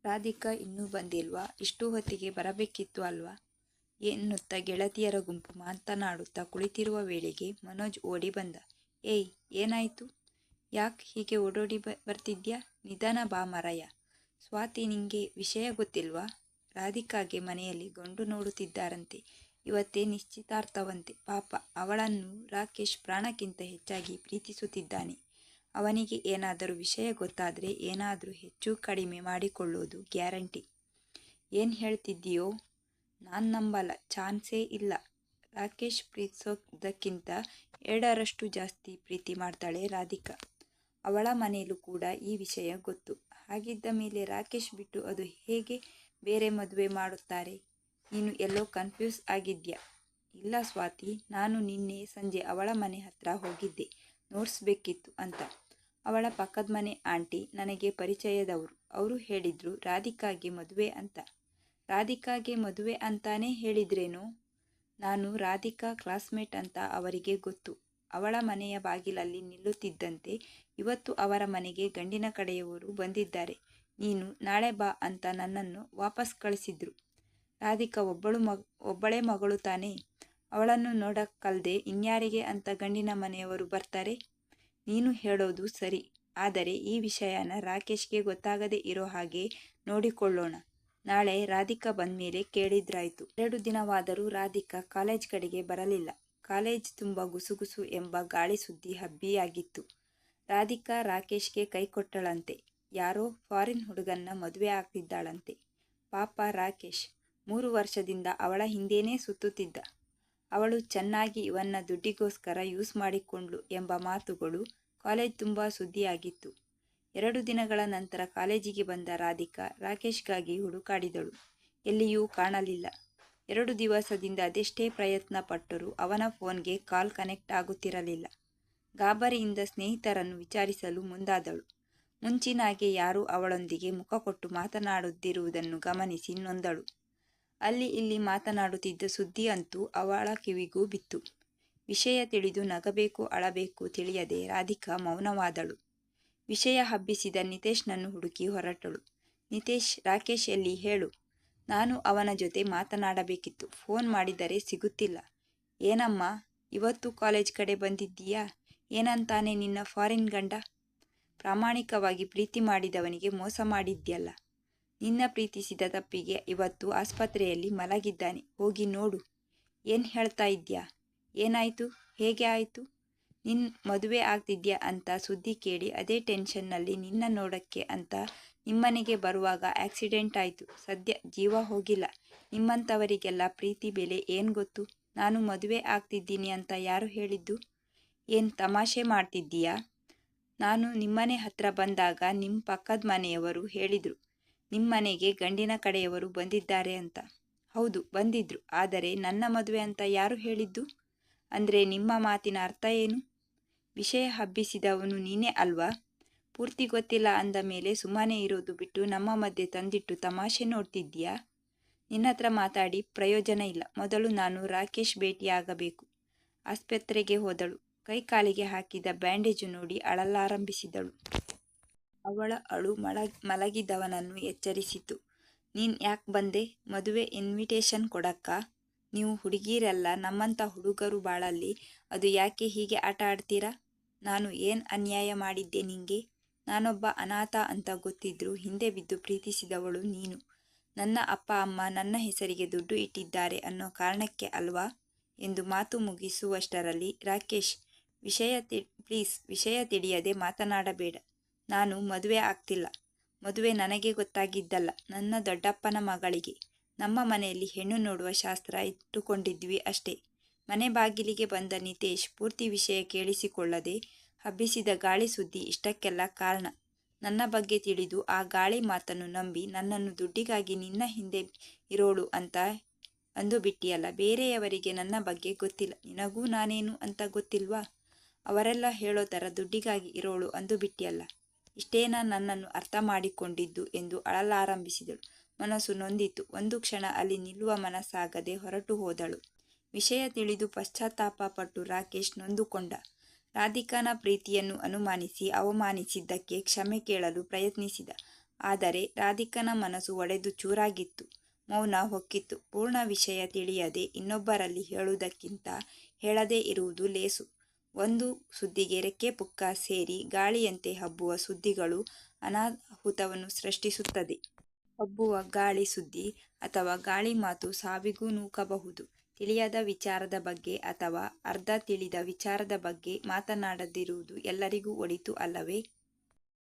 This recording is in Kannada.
ರಾಧಿಕಾ ಇನ್ನೂ ಬಂದಿಲ್ವಾ? ಇಷ್ಟು ಹೊತ್ತಿಗೆ ಬರಬೇಕಿತ್ತು ಅಲ್ವಾ ಎನ್ನುತ್ತಾ ಗೆಳತಿಯರ ಗುಂಪು ಮಾತನಾಡುತ್ತಾ ಕುಳಿತಿರುವ ವೇಳೆಗೆ ಮನೋಜ್ ಓಡಿ ಬಂದ. ಏಯ್, ಏನಾಯ್ತು? ಯಾಕ್ ಹೀಗೆ ಓಡೋಡಿ ಬರ್ತಿದ್ಯಾ? ನಿಧಾನ ಬಾ ಮರಯ್ಯ. ಸ್ವಾತಿ, ನಿಂಗೆ ವಿಷಯ ಗೊತ್ತಿಲ್ವಾ? ರಾಧಿಕಾಗೆ ಮನೆಯಲ್ಲಿ ಗಂಡು ನೋಡುತ್ತಿದ್ದಾರಂತೆ. ಇವತ್ತೇ ನಿಶ್ಚಿತಾರ್ಥವಂತೆ. ಪಾಪ, ಅವಳನ್ನು ರಾಕೇಶ್ ಪ್ರಾಣಕ್ಕಿಂತ ಹೆಚ್ಚಾಗಿ ಪ್ರೀತಿಸುತ್ತಿದ್ದಾನೆ. ಅವನಿಗೆ ಏನಾದರೂ ವಿಷಯ ಗೊತ್ತಾದ್ರೆ ಏನಾದರೂ ಹೆಚ್ಚು ಕಡಿಮೆ ಮಾಡಿಕೊಳ್ಳೋದು ಗ್ಯಾರಂಟಿ. ಏನ್ ಹೇಳ್ತಿದ್ದೀಯೋ? ನಾನ್ ನಂಬಲ್ಲ, ಚಾನ್ಸೇ ಇಲ್ಲ. ರಾಕೇಶ್ ಪ್ರೀತಿಸೋದಕ್ಕಿಂತ 2ರಷ್ಟು ಜಾಸ್ತಿ ಪ್ರೀತಿ ಮಾಡ್ತಾಳೆ ರಾಧಿಕಾ. ಅವಳ ಮನೆಯಲ್ಲೂ ಕೂಡ ಈ ವಿಷಯ ಗೊತ್ತು. ಹಾಗಿದ್ದ ಮೇಲೆ ರಾಕೇಶ್ ಬಿಟ್ಟು ಅದು ಹೇಗೆ ಬೇರೆ ಮದುವೆ ಮಾಡುತ್ತಾರೆ? ನೀನು ಎಲ್ಲೋ ಕನ್ಫ್ಯೂಸ್ ಆಗಿದ್ಯಾ? ಇಲ್ಲ ಸ್ವಾತಿ, ನಾನು ನಿನ್ನೆ ಸಂಜೆ ಅವಳ ಮನೆ ಹತ್ರ ಹೋಗಿದ್ದೆ ನೋಡ್ಸ್ಬೇಕಿತ್ತು ಅಂತ. ಅವಳ ಪಕ್ಕದ ಮನೆ ಆಂಟಿ ನನಗೆ ಪರಿಚಯದವರು. ಅವರು ಹೇಳಿದ್ರು ರಾಧಿಕಾಗೆ ಮದುವೆ ಅಂತ. ರಾಧಿಕಾಗೆ ಮದುವೆ ಅಂತಾನೇ ಹೇಳಿದ್ರೇನೋ? ನಾನು ರಾಧಿಕಾ ಕ್ಲಾಸ್ಮೇಟ್ ಅಂತ ಅವರಿಗೆ ಗೊತ್ತು. ಅವಳ ಮನೆಯ ಬಾಗಿಲಲ್ಲಿ ನಿಲ್ಲುತ್ತಿದ್ದಂತೆ ಇವತ್ತು ಅವರ ಮನೆಗೆ ಗಂಡಿನ ಕಡೆಯವರು ಬಂದಿದ್ದಾರೆ. ನೀನು ನಾಳೆ ಬಾ ಅಂತ ನನ್ನನ್ನು ವಾಪಸ್ ಕಳಿಸಿದ್ರು. ರಾಧಿಕಾ ಒಬ್ಬಳೇ ಮಗಳು ತಾನೇ? ಅವಳನ್ನು ನೋಡಕ್ಕಲ್ದೆ ಇನ್ಯಾರಿಗೆ ಅಂತ ಗಂಡಿನ ಮನೆಯವರು ಬರ್ತಾರೆ? ನೀನು ಹೇಳೋದು ಸರಿ, ಆದರೆ ಈ ವಿಷಯನ ರಾಕೇಶ್ಗೆ ಗೊತ್ತಾಗದೆ ಇರೋ ಹಾಗೆ ನೋಡಿಕೊಳ್ಳೋಣ. ನಾಳೆ ರಾಧಿಕಾ ಬಂದ್ಮೇಲೆ ಕೇಳಿದ್ರಾಯ್ತು. 2 ದಿನವಾದರೂ ರಾಧಿಕಾ ಕಾಲೇಜ್ ಕಡೆಗೆ ಬರಲಿಲ್ಲ. ಕಾಲೇಜ್ ತುಂಬ ಗುಸುಗುಸು ಎಂಬ ಗಾಳಿ ಸುದ್ದಿ ಹಬ್ಬಿಯಾಗಿತ್ತು. ರಾಧಿಕಾ ರಾಕೇಶ್ಗೆ ಕೈ ಕೊಟ್ಟಳಂತೆ. ಯಾರೋ ಫಾರಿನ್ ಹುಡುಗನ್ನ ಮದುವೆ ಆಗ್ತಿದ್ದಾಳಂತೆ. ಪಾಪ ರಾಕೇಶ್ 3 ವರ್ಷದಿಂದ ಅವಳ ಹಿಂದೇನೇ ಸುತ್ತುತ್ತಿದ್ದ. ಅವಳು ಚೆನ್ನಾಗಿ ಇವನ್ನ ದುಡ್ಡಿಗೋಸ್ಕರ ಯೂಸ್ ಮಾಡಿಕೊಂಡ್ಲು ಎಂಬ ಮಾತುಗಳು ಕಾಲೇಜ್ ತುಂಬ ಸುದ್ದಿಯಾಗಿತ್ತು. 2 ದಿನಗಳ ನಂತರ ಕಾಲೇಜಿಗೆ ಬಂದ ರಾಧಿಕಾ ರಾಕೇಶ್ಗಾಗಿ ಹುಡುಕಾಡಿದಳು. ಎಲ್ಲಿಯೂ ಕಾಣಲಿಲ್ಲ. 2 ದಿವಸದಿಂದ ಅದೆಷ್ಟೇ ಪ್ರಯತ್ನ ಪಟ್ಟರೂ ಅವನ ಫೋನ್ಗೆ ಕಾಲ್ ಕನೆಕ್ಟ್ ಆಗುತ್ತಿರಲಿಲ್ಲ. ಗಾಬರಿಯಿಂದ ಸ್ನೇಹಿತರನ್ನು ವಿಚಾರಿಸಲು ಮುಂದಾದಳು. ಮುಂಚಿನಾಗೆ ಯಾರೂ ಅವಳೊಂದಿಗೆ ಮುಖ ಕೊಟ್ಟು ಮಾತನಾಡುತ್ತಿರುವುದನ್ನು ಗಮನಿಸಿ ನೊಂದಳು. ಅಲ್ಲಿ ಇಲ್ಲಿ ಮಾತನಾಡುತ್ತಿದ್ದ ಸುದ್ದಿ ಅಂತೂ ಅವಳ ಕಿವಿಗೂ ಬಿತ್ತು. ವಿಷಯ ತಿಳಿದು ನಗಬೇಕು ಅಳಬೇಕು ತಿಳಿಯದೆ ರಾಧಿಕಾ ಮೌನವಾದಳು. ವಿಷಯ ಹಬ್ಬಿಸಿದ ನಿತೇಶ್ನನ್ನು ಹುಡುಕಿ ಹೊರಟಳು. ನಿತೇಶ್, ರಾಕೇಶ್ ಎಲ್ಲಿ ಹೇಳು? ನಾನು ಅವನ ಜೊತೆ ಮಾತನಾಡಬೇಕಿತ್ತು. ಫೋನ್ ಮಾಡಿದರೆ ಸಿಗುತ್ತಿಲ್ಲ. ಏನಮ್ಮ, ಇವತ್ತು ಕಾಲೇಜ್ ಕಡೆ ಬಂದಿದ್ದೀಯಾ? ಏನಂತಾನೆ ನಿನ್ನ ಫಾರಿನ್ ಗಂಡ? ಪ್ರಾಮಾಣಿಕವಾಗಿ ಪ್ರೀತಿ ಮಾಡಿದವನಿಗೆ ಮೋಸ ಮಾಡಿದ್ಯಲ್ಲ. ನಿನ್ನ ಪ್ರೀತಿಸಿದ ತಪ್ಪಿಗೆ ಇವತ್ತು ಆಸ್ಪತ್ರೆಯಲ್ಲಿ ಮಲಗಿದ್ದಾನೆ. ಹೋಗಿ ನೋಡು. ಏನ್ ಹೇಳ್ತಾ ಇದ್ಯಾ? ಏನಾಯ್ತು? ಹೇಗೆ ಆಯ್ತು? ನಿನ್ ಮದುವೆ ಆಗ್ತಿದ್ಯಾ ಅಂತ ಸುದ್ದಿ ಕೇಳಿ ಅದೇ ಟೆನ್ಷನ್ನಲ್ಲಿ ನಿನ್ನ ನೋಡಕ್ಕೆ ಅಂತ ನಿಮ್ಮನೆಗೆ ಬರುವಾಗ ಆಕ್ಸಿಡೆಂಟ್ ಆಯ್ತು. ಸದ್ಯ ಜೀವ ಹೋಗಿಲ್ಲ. ನಿಮ್ಮಂಥವರಿಗೆಲ್ಲ ಪ್ರೀತಿ ಬೆಲೆ ಏನ್ ಗೊತ್ತು? ನಾನು ಮದುವೆ ಆಗ್ತಿದ್ದೀನಿ ಅಂತ ಯಾರು ಹೇಳಿದ್ದು? ಏನ್ ತಮಾಷೆ ಮಾಡ್ತಿದ್ದೀಯಾ? ನಾನು ನಿಮ್ಮನೆ ಹತ್ರ ಬಂದಾಗ ನಿಮ್ಮ ಪಕ್ಕದ ಮನೆಯವರು ಹೇಳಿದ್ರು ನಿಮ್ಮನೆಗೆ ಗಂಡಿನ ಕಡೆಯವರು ಬಂದಿದ್ದಾರೆ ಅಂತ. ಹೌದು, ಬಂದಿದ್ರು. ಆದರೆ ನನ್ನ ಮದುವೆ ಅಂತ ಯಾರು ಹೇಳಿದ್ದು? ಅಂದ್ರೆ ನಿಮ್ಮ ಮಾತಿನ ಅರ್ಥ ಏನು? ವಿಷಯ ಹಬ್ಬಿಸಿದವನು ನೀನೇ ಅಲ್ವಾ? ಪೂರ್ತಿ ಗೊತ್ತಿಲ್ಲ ಅಂದ ಮೇಲೆ ಸುಮ್ಮನೆ ಇರೋದು ಬಿಟ್ಟು ನಮ್ಮ ಮಧ್ಯೆ ತಂದಿಟ್ಟು ತಮಾಷೆ ನೋಡ್ತಿದ್ದೀಯಾ? ನಿನ್ನತ್ರ ಮಾತಾಡಿ ಪ್ರಯೋಜನ ಇಲ್ಲ. ಮೊದಲು ನಾನು ರಾಕೇಶ್ ಭೇಟಿಯಾಗಬೇಕು. ಆಸ್ಪತ್ರೆಗೆ ಹೋದಳು. ಕೈ ಕಾಲಿಗೆ ಹಾಕಿದ ಬ್ಯಾಂಡೇಜು ನೋಡಿ ಅಳಲಾರಂಭಿಸಿದಳು. ಅವಳ ಅಳು ಮಲಗಿದವನನ್ನು ಎಚ್ಚರಿಸಿತು. ನೀನ್ ಯಾಕ್ ಬಂದೆ? ಮದುವೆ ಇನ್ವಿಟೇಷನ್ ಕೊಡಕ್ಕ? ನೀವು ಹುಡುಗೀರೆಲ್ಲ ನಮ್ಮಂಥ ಹುಡುಗರು ಬಾಳಲ್ಲಿ ಅದು ಯಾಕೆ ಹೀಗೆ ಆಟ ಆಡ್ತೀರಾ? ನಾನು ಏನ್ ಅನ್ಯಾಯ ಮಾಡಿದ್ದೆ ನಿಂಗೆ? ನಾನೊಬ್ಬ ಅನಾಥ ಅಂತ ಗೊತ್ತಿದ್ರು ಹಿಂದೆ ಬಿದ್ದು ಪ್ರೀತಿಸಿದವಳು ನೀನು. ನನ್ನ ಅಪ್ಪ ಅಮ್ಮ ನನ್ನ ಹೆಸರಿಗೆ ದುಡ್ಡು ಇಟ್ಟಿದ್ದಾರೆ ಅನ್ನೋ ಕಾರಣಕ್ಕೆ ಅಲ್ವಾ? ಎಂದು ಮಾತು ಮುಗಿಸುವಷ್ಟರಲ್ಲಿ ರಾಕೇಶ್, ಪ್ಲೀಸ್ ವಿಷಯ ತಿಳಿಯದೆ ಮಾತನಾಡಬೇಡ. ನಾನು ಮದುವೆ ಆಗ್ತಿಲ್ಲ. ಮದುವೆ ನನಗೆ ಗೊತ್ತಾಗಿದ್ದಲ್ಲ, ನನ್ನ ದೊಡ್ಡಪ್ಪನ ಮಗಳಿಗೆ. ನಮ್ಮ ಮನೆಯಲ್ಲಿ ಹೆಣ್ಣು ನೋಡುವ ಶಾಸ್ತ್ರ ಇಟ್ಟುಕೊಂಡಿದ್ವಿ ಅಷ್ಟೇ. ಮನೆ ಬಾಗಿಲಿಗೆ ಬಂದ ನಿತೇಶ್ ಪೂರ್ತಿ ವಿಷಯ ಕೇಳಿಸಿಕೊಳ್ಳದೆ ಹಬ್ಬಿಸಿದ ಗಾಳಿ ಸುದ್ದಿ ಇಷ್ಟಕ್ಕೆಲ್ಲ ಕಾರಣ. ನನ್ನ ಬಗ್ಗೆ ತಿಳಿದು ಆ ಗಾಳಿ ಮಾತನ್ನು ನಂಬಿ ನನ್ನನ್ನು ದುಡ್ಡಿಗಾಗಿ ನಿನ್ನ ಹಿಂದೆ ಇರೋಳು ಅಂತ ಅಂದು ಬಿಟ್ಟಿಯಲ್ಲ. ಬೇರೆಯವರಿಗೆ ನನ್ನ ಬಗ್ಗೆ ಗೊತ್ತಿಲ್ಲ. ನಿನಗೂ ನಾನೇನು ಅಂತ ಗೊತ್ತಿಲ್ವಾ? ಅವರೆಲ್ಲ ಹೇಳೋ ಥರ ದುಡ್ಡಿಗಾಗಿ ಇರೋಳು ಅಂದು ಬಿಟ್ಟಿಯಲ್ಲ. ಇಷ್ಟೇನಾ ನನ್ನನ್ನು ಅರ್ಥ ಮಾಡಿಕೊಂಡಿದ್ದು ಎಂದು ಅಳಲಾರಂಭಿಸಿದಳು. ಮನಸ್ಸು ನೊಂದಿತು. ಒಂದು ಕ್ಷಣ ಅಲ್ಲಿ ನಿಲ್ಲುವ ಮನಸ್ಸಾಗದೆ ಹೊರಟು ಹೋದಳು. ವಿಷಯ ತಿಳಿದು ಪಶ್ಚಾತ್ತಾಪ ಪಟ್ಟು ರಾಕೇಶ್ ನೊಂದುಕೊಂಡ. ರಾಧಿಕಾನ ಪ್ರೀತಿಯನ್ನು ಅನುಮಾನಿಸಿ ಅವಮಾನಿಸಿದ್ದಕ್ಕೆ ಕ್ಷಮೆ ಕೇಳಲು ಪ್ರಯತ್ನಿಸಿದ. ಆದರೆ ರಾಧಿಕನ ಮನಸ್ಸು ಒಡೆದು ಚೂರಾಗಿತ್ತು. ಮೌನ ಹೊಕ್ಕಿತ್ತು. ಪೂರ್ಣ ವಿಷಯ ತಿಳಿಯದೆ ಇನ್ನೊಬ್ಬರಲ್ಲಿ ಹೇಳುವುದಕ್ಕಿಂತ ಹೇಳದೇ ಇರುವುದು ಲೇಸು. ಒಂದು ಸುದ್ದಿಗೆ ರೆಕ್ಕೆ ಪುಕ್ಕ ಸೇರಿ ಗಾಳಿಯಂತೆ ಹಬ್ಬುವ ಸುದ್ದಿಗಳು ಅನಾಹುತವನ್ನು ಸೃಷ್ಟಿಸುತ್ತದೆ. ಹಬ್ಬುವ ಗಾಳಿ ಸುದ್ದಿ ಅಥವಾ ಗಾಳಿ ಮಾತು ಸಾವಿಗೂ ನೂಕಬಹುದು. ತಿಳಿಯದ ವಿಚಾರದ ಬಗ್ಗೆ ಅಥವಾ ಅರ್ಧ ತಿಳಿದ ವಿಚಾರದ ಬಗ್ಗೆ ಮಾತನಾಡದಿರುವುದು ಎಲ್ಲರಿಗೂ ಒಳಿತು ಅಲ್ಲವೇ?